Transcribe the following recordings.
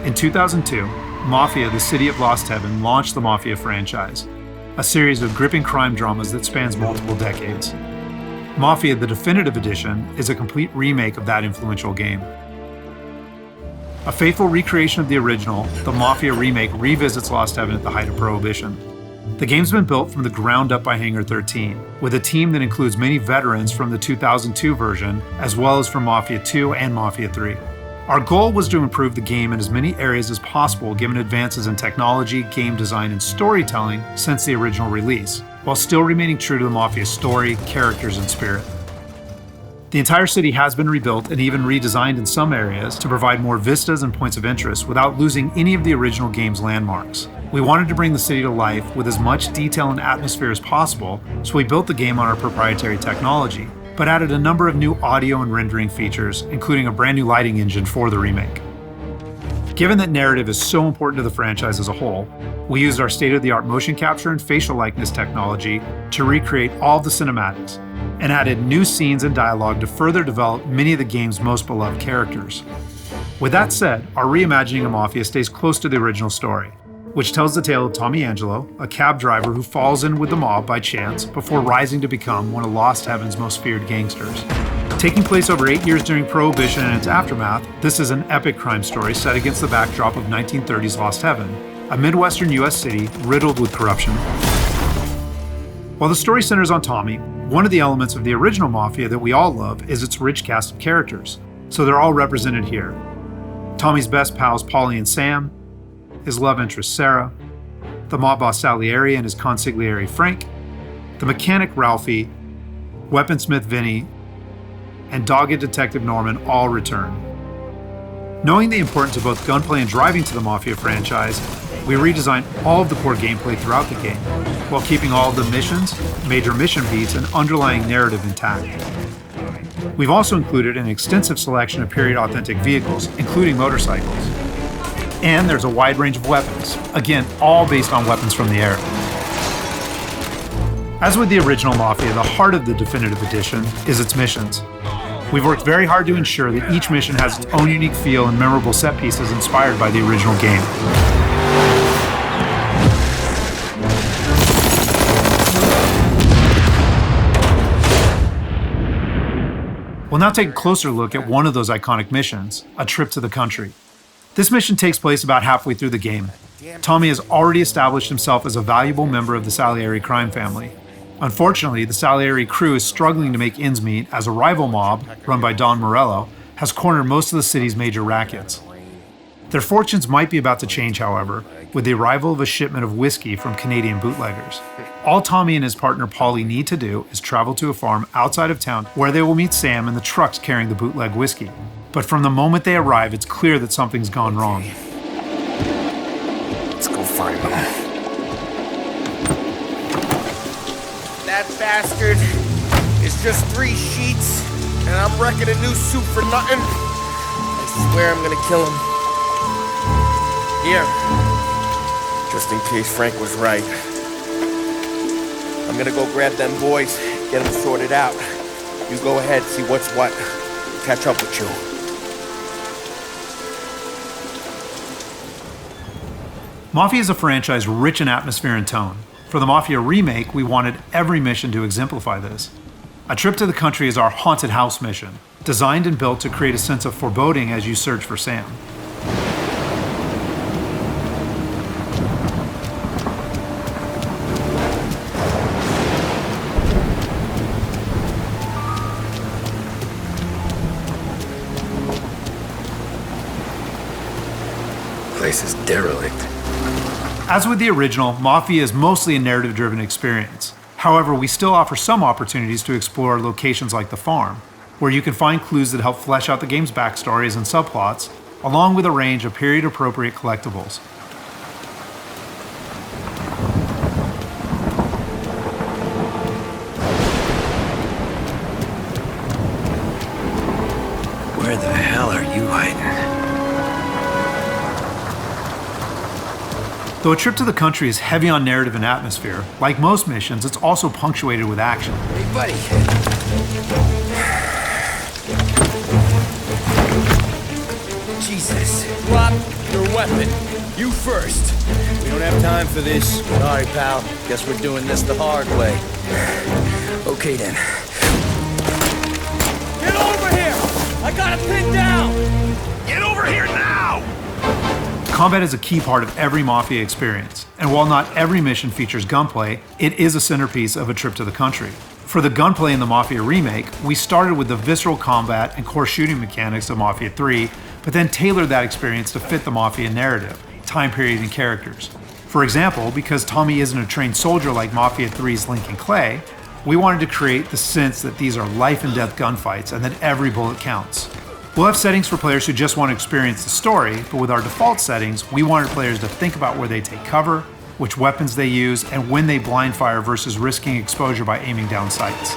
In 2002, Mafia, the City of Lost Heaven, launched the Mafia franchise, a series of gripping crime dramas that spans multiple decades. Mafia, the Definitive Edition, is a complete remake of that influential game. A faithful recreation of the original, the Mafia remake revisits Lost Heaven at the height of Prohibition. The game's been built from the ground up by Hangar 13, with a team that includes many veterans from the 2002 version, as well as from Mafia 2 and Mafia 3. Our goal was to improve the game in as many areas as possible given advances in technology, game design, and storytelling since the original release, while still remaining true to the Mafia story, characters, and spirit. The entire city has been rebuilt and even redesigned in some areas to provide more vistas and points of interest without losing any of the original game's landmarks. We wanted to bring the city to life with as much detail and atmosphere as possible, so we built the game on our proprietary technology, but added a number of new audio and rendering features, including a brand new lighting engine for the remake. Given that narrative is so important to the franchise as a whole, we used our state-of-the-art motion capture and facial likeness technology to recreate all of the cinematics, and added new scenes and dialogue to further develop many of the game's most beloved characters. With that said, our reimagining of Mafia stays close to the original story, which tells the tale of Tommy Angelo, a cab driver who falls in with the mob by chance before rising to become one of Lost Heaven's most feared gangsters. Taking place over 8 years during Prohibition and its aftermath, this is an epic crime story set against the backdrop of 1930s Lost Heaven, a Midwestern US city riddled with corruption. While the story centers on Tommy, one of the elements of the original Mafia that we all love is its rich cast of characters, so they're all represented here. Tommy's best pals Paulie and Sam, his love interest Sarah, the mob boss Salieri and his consigliere Frank, the mechanic Ralphie, weaponsmith Vinny, and dogged detective Norman all return. Knowing the importance of both gunplay and driving to the Mafia franchise, we redesigned all of the core gameplay throughout the game, while keeping all of the missions, major mission beats, and underlying narrative intact. We've also included an extensive selection of period-authentic vehicles, including motorcycles. And there's a wide range of weapons, again, all based on weapons from the era. As with the original Mafia, the heart of the Definitive Edition is its missions. We've worked very hard to ensure that each mission has its own unique feel and memorable set pieces inspired by the original game. We'll now take a closer look at one of those iconic missions, A Trip to the Country. This mission takes place about halfway through the game. Tommy has already established himself as a valuable member of the Salieri crime family. Unfortunately, the Salieri crew is struggling to make ends meet as a rival mob, run by Don Morello, has cornered most of the city's major rackets. Their fortunes might be about to change, however, with the arrival of a shipment of whiskey from Canadian bootleggers. All Tommy and his partner Paulie need to do is travel to a farm outside of town where they will meet Sam and the trucks carrying the bootleg whiskey. But from the moment they arrive, it's clear that something's gone wrong. Let's go find them. That bastard is just 3 sheets, and I'm wrecking a new suit for nothing. I swear I'm gonna kill him. Here, just in case Frank was right. I'm gonna go grab them boys, get them sorted out. You go ahead, see what's what. Catch up with you. Mafia is a franchise rich in atmosphere and tone. For the Mafia remake, we wanted every mission to exemplify this. A Trip to the Country is our haunted house mission, designed and built to create a sense of foreboding as you search for Sam. Place is derelict. As with the original, Mafia is mostly a narrative-driven experience. However, we still offer some opportunities to explore locations like the farm, where you can find clues that help flesh out the game's backstories and subplots, along with a range of period-appropriate collectibles. Where the hell are you hiding? Though A Trip to the Country is heavy on narrative and atmosphere, like most missions, it's also punctuated with action. Hey, buddy. Jesus. Drop your weapon. You first. We don't have time for this. Sorry, pal. Guess we're doing this the hard way. Okay then. Get over here! I got it pinned down! Get over here now! Combat is a key part of every Mafia experience, and while not every mission features gunplay, it is a centerpiece of a trip to the country. For the gunplay in the Mafia Remake, we started with the visceral combat and core shooting mechanics of Mafia 3, but then tailored that experience to fit the Mafia narrative, time period, and characters. For example, because Tommy isn't a trained soldier like Mafia 3's Lincoln Clay, we wanted to create the sense that these are life and death gunfights and that every bullet counts. We'll have settings for players who just want to experience the story, but with our default settings, we wanted players to think about where they take cover, which weapons they use, and when they blind fire versus risking exposure by aiming down sights.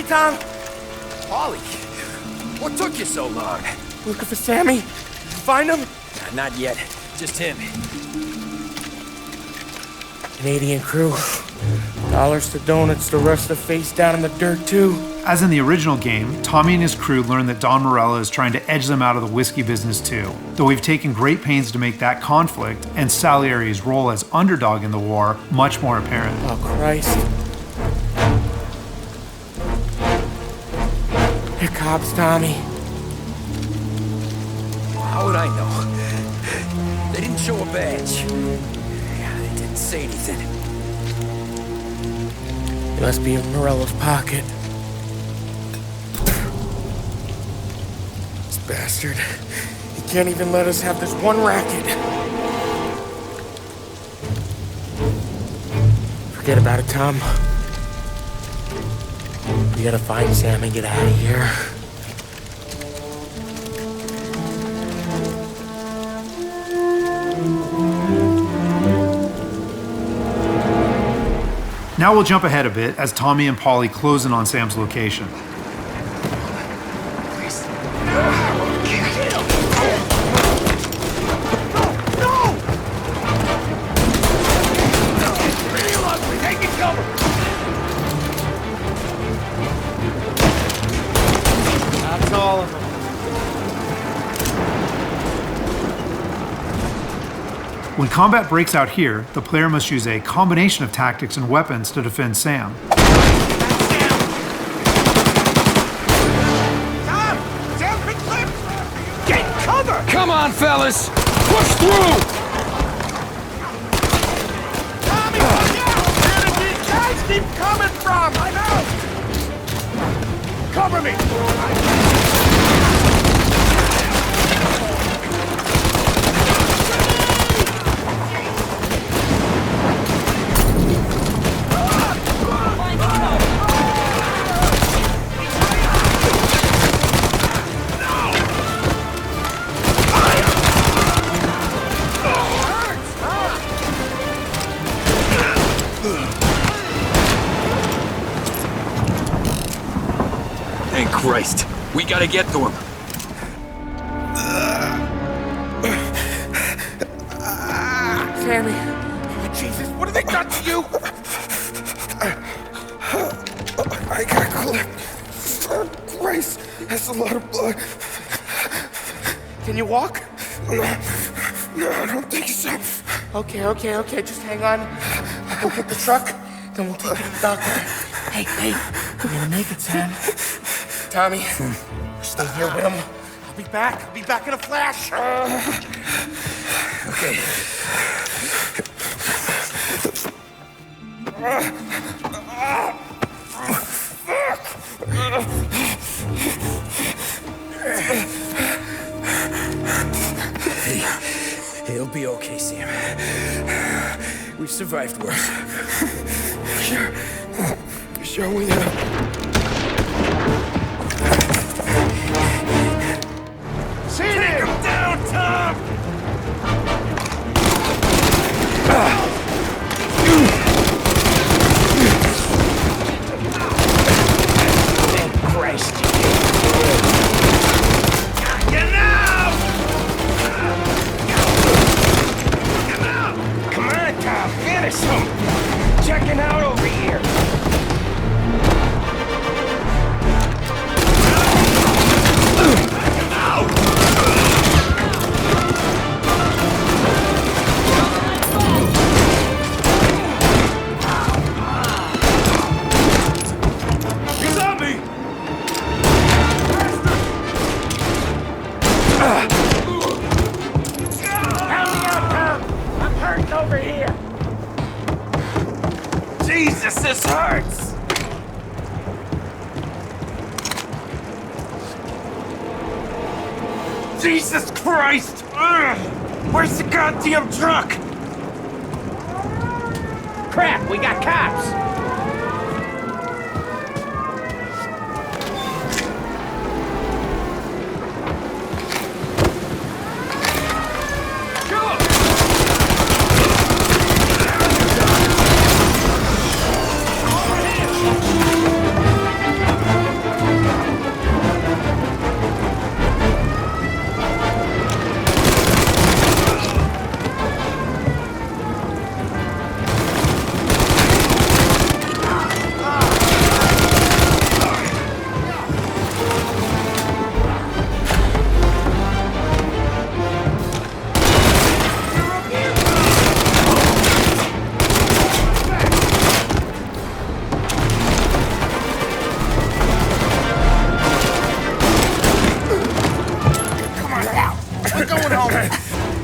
Tom! Ollie, what took you so long? Looking for Sammy? Did you find him? Not yet. Just him. Canadian crew. Dollars to donuts, the rest of the face down in the dirt too. As in the original game, Tommy and his crew learn that Don Morello is trying to edge them out of the whiskey business too, though we've taken great pains to make that conflict and Salieri's role as underdog in the war much more apparent. Oh, Christ. They're cops, Tommy. How would I know? They didn't show a badge. They didn't say anything. It must be in Morello's pocket. This bastard. He can't even let us have this one racket. Forget about it, Tom. We gotta find Sam and get out of here. Now we'll jump ahead a bit as Tommy and Paulie close in on Sam's location. When combat breaks out here, the player must use a combination of tactics and weapons to defend Sam. Get cover! Come on, fellas! Push through! Tommy, look out! Where did these guys keep coming from? I'm out! Cover me! Thank Christ. We gotta get to him. Sammy. Oh, Jesus, what have they done to you? I got clipped. Oh, Christ, that's a lot of blood. Can you walk? No, I don't think so. Okay, just hang on. We'll get the truck, then we'll take you to the doctor. Hey, we're gonna make it, Sam. Tommy, stay here with him. I'll be back in a flash. Okay. Hey, it'll be okay, Sam. We've survived worse. Sure we have. Take him down, Tom! Thank Christ. This hurts! Jesus Christ! Ugh. Where's the goddamn truck? Crap, we got cops!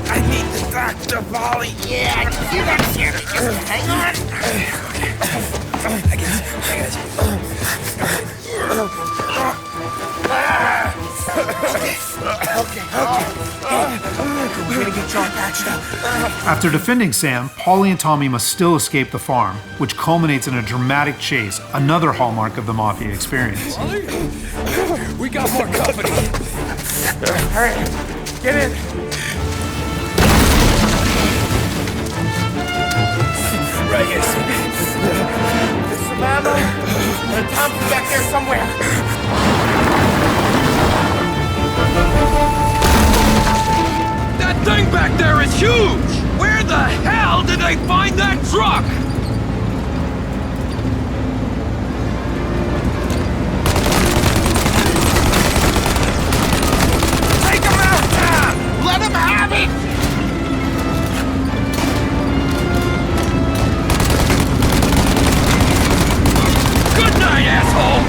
I need the doctor, Polly. Yeah, you got here. Just hang on. I got you. We're gonna get John patched up. After defending Sam, Paulie and Tommy must still escape the farm, which culminates in a dramatic chase, another hallmark of the Mafia experience. We got more company. All right, get in. Right here. There's some ammo. Tom's back there somewhere. That thing back there is huge! Where the hell did they find that truck? Take him out, Tom! Let him have it! Good night, asshole!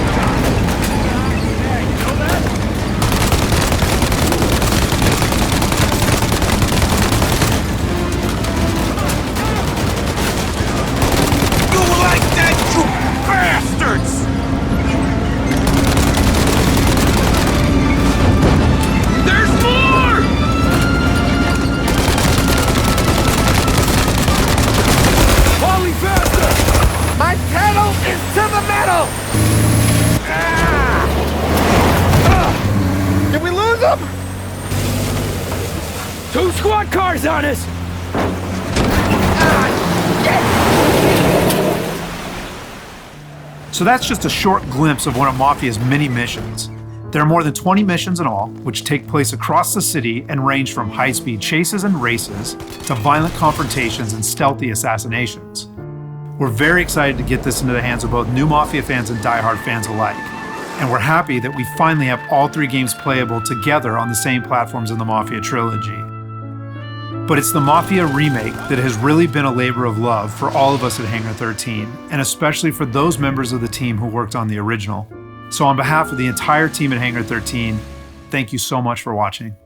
You like that, you bastards! There's more! Polly, faster! My pedal is to the metal! Did we lose him? 2 squad cars on us! So that's just a short glimpse of one of Mafia's many missions. There are more than 20 missions in all, which take place across the city and range from high-speed chases and races to violent confrontations and stealthy assassinations. We're very excited to get this into the hands of both new Mafia fans and die-hard fans alike. And we're happy that we finally have all 3 games playable together on the same platforms in the Mafia trilogy. But it's the Mafia Remake that has really been a labor of love for all of us at Hangar 13, and especially for those members of the team who worked on the original. So on behalf of the entire team at Hangar 13, thank you so much for watching.